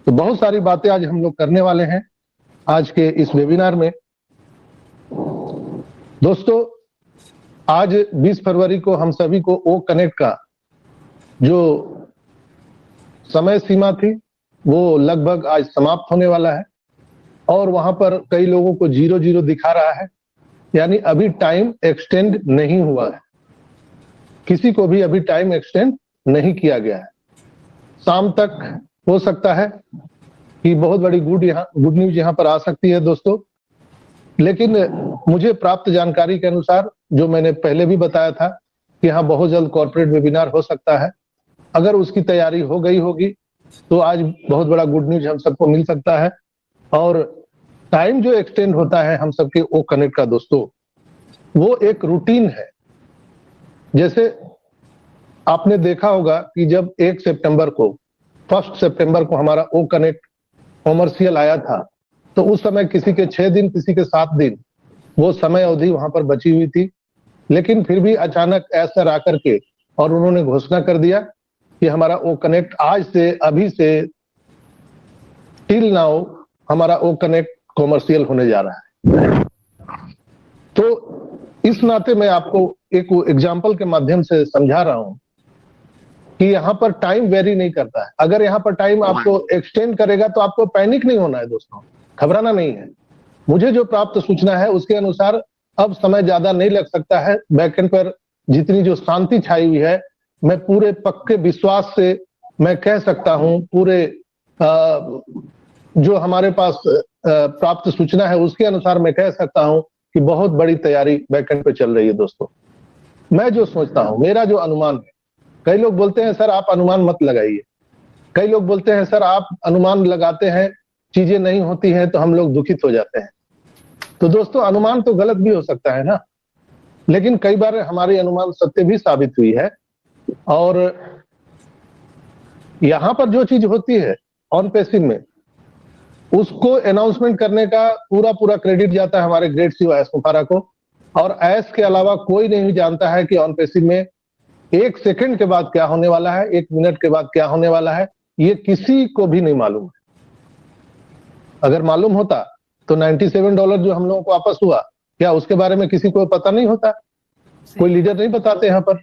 तो बहुत सारी बातें आज हम लोग करने वाले हैं आज के इस वेबिनार में। दोस्तों, आज 20 फरवरी को हम सभी को ओ कनेक्ट का जो समय सीमा थी वो लगभग आज समाप्त होने वाला है और वहां पर कई लोगों को 0-0 दिखा रहा है, यानी अभी टाइम एक्सटेंड नहीं हुआ है, किसी को भी अभी टाइम एक्सटेंड नहीं किया गया है। शाम तक हो सकता है कि बहुत बड़ी गुड न्यूज यहाँ पर आ सकती है दोस्तों, लेकिन मुझे प्राप्त जानकारी के अनुसार, जो मैंने पहले भी बताया था कि यहाँ बहुत जल्द कॉर्पोरेट वेबिनार हो सकता है। अगर उसकी तैयारी हो गई होगी तो आज बहुत बड़ा गुड न्यूज हम सबको मिल सकता है। और टाइम जो एक्सटेंड होता है हम सबके ओ कनेक्ट का दोस्तों, वो एक रूटीन है। जैसे आपने देखा होगा कि जब 1 सितंबर को हमारा ओ कनेक्ट कॉमर्शियल आया था, तो उस समय किसी के 6 दिन, किसी के 7 दिन वो समय अवधि वहां पर बची हुई थी। लेकिन फिर भी अचानक ऐसा आकर के और उन्होंने घोषणा कर दिया कि हमारा ओ कनेक्ट आज से, अभी से टिल नाउ हमारा ओ कनेक्ट कॉमर्शियल होने जा रहा है। तो इस नाते मैं आपको एक एग्जाम्पल के माध्यम से समझा रहा हूं कि यहाँ पर टाइम वेरी नहीं करता है। अगर यहाँ पर टाइम आपको एक्सटेंड करेगा तो आपको पैनिक नहीं होना है दोस्तों, घबराना नहीं है। मुझे जो प्राप्त सूचना है उसके अनुसार अब समय ज्यादा नहीं लग सकता है। बैकएंड पर जितनी जो शांति छाई हुई है, मैं पूरे पक्के विश्वास से मैं कह सकता हूं, पूरे जो हमारे पास प्राप्त सूचना है उसके अनुसार मैं कह सकता हूं कि बहुत बड़ी तैयारी बैकएंड पे चल रही है दोस्तों। मैं जो सोचता हूं, मेरा जो अनुमान है, कई लोग बोलते हैं सर आप अनुमान मत लगाइए, कई लोग बोलते हैं सर आप अनुमान लगाते हैं, चीजें नहीं होती हैं तो हम लोग दुखित हो जाते हैं। तो दोस्तों, अनुमान तो गलत भी हो सकता है ना, लेकिन कई बार हमारी अनुमान सत्य भी साबित हुई है। और यहां पर जो चीज होती है ऑन पेसिव में, उसको अनाउंसमेंट करने का पूरा क्रेडिट जाता है हमारे ग्रेट सीईओ एस मुफारा को। और एस के अलावा कोई नहीं जानता है कि ऑन पेसिव में 1 सेकंड के बाद क्या होने वाला है, 1 मिनट के बाद क्या होने वाला है, ये किसी को भी नहीं मालूम है। अगर मालूम होता तो $97 जो हम लोगों को वापस हुआ, क्या उसके बारे में किसी को पता नहीं होता? कोई लीडर नहीं बताते यहाँ पर।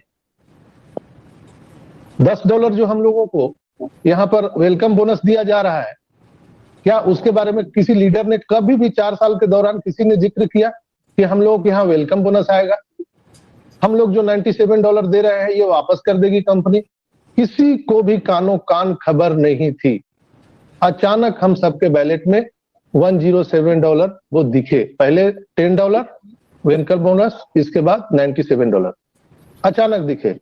$10 जो हम लोगों को यहाँ पर वेलकम बोनस दिया जा रहा है, क्या उसके बारे में किसी लीडर ने कभी भी 4 साल के दौरान किसी ने जिक्र किया कि हम लोगों के यहाँ वेलकम बोनस आएगा? हम लोग जो $97 दे रहे हैं ये वापस कर देगी कंपनी? किसी को भी कानो कान खबर नहीं थी। अचानक हम सबके बैलेट में $107 वो दिखे। पहले $10 वेलकम बोनस, इसके बाद $97 अचानक दिखे।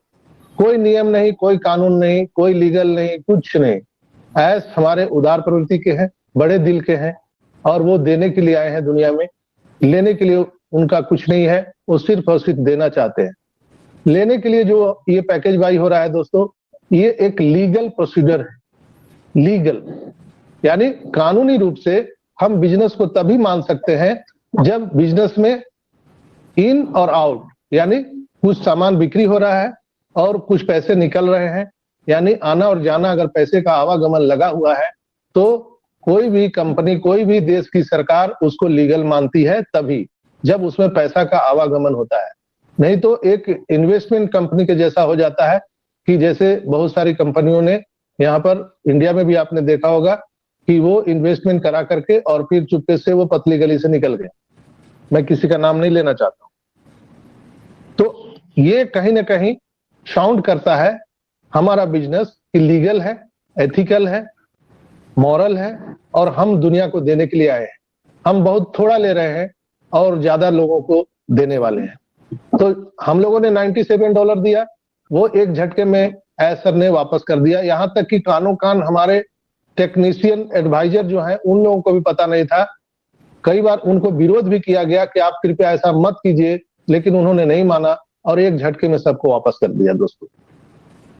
कोई नियम नहीं, कोई कानून नहीं, कोई लीगल नहीं, कुछ नहीं। ऐस हमारे उदार प्रवृत्ति के हैं, बड़े दिल के हैं, और वो देने के लिए आए हैं दुनिया में। लेने के लिए उनका कुछ नहीं है, वो सिर्फ और सिर्फ देना चाहते हैं। लेने के लिए जो ये पैकेज बाई हो रहा है दोस्तों, ये एक लीगल प्रोसीजर है। लीगल यानी कानूनी रूप से हम बिजनेस को तभी मान सकते हैं जब बिजनेस में इन और आउट, यानी कुछ सामान बिक्री हो रहा है और कुछ पैसे निकल रहे हैं, यानी आना और जाना, अगर पैसे का आवागमन लगा हुआ है तो कोई भी कंपनी, कोई भी देश की सरकार उसको लीगल मानती है तभी जब उसमें पैसा का आवागमन होता है। नहीं तो एक इन्वेस्टमेंट कंपनी के जैसा हो जाता है कि जैसे बहुत सारी कंपनियों ने यहाँ पर इंडिया में भी आपने देखा होगा कि वो इन्वेस्टमेंट करा करके और फिर चुपके से वो पतली गली से निकल गए। मैं किसी का नाम नहीं लेना चाहता हूं। तो ये कहीं ना कहीं साउंड करता है हमारा बिजनेस लीगल है, एथिकल है, मॉरल है, और हम दुनिया को देने के लिए आए हैं। हम बहुत थोड़ा ले रहे हैं और ज्यादा लोगों को देने वाले हैं। तो हम लोगों ने $97 दिया, वो एक झटके में एस सर ने वापस कर दिया। यहां तक कि कानों कान हमारे टेक्नीशियन एडवाइजर जो है उन लोगों को भी पता नहीं था। कई बार उनको विरोध भी किया गया कि आप कृपया ऐसा मत कीजिए, लेकिन उन्होंने नहीं माना और एक झटके में सबको वापस कर दिया दोस्तों।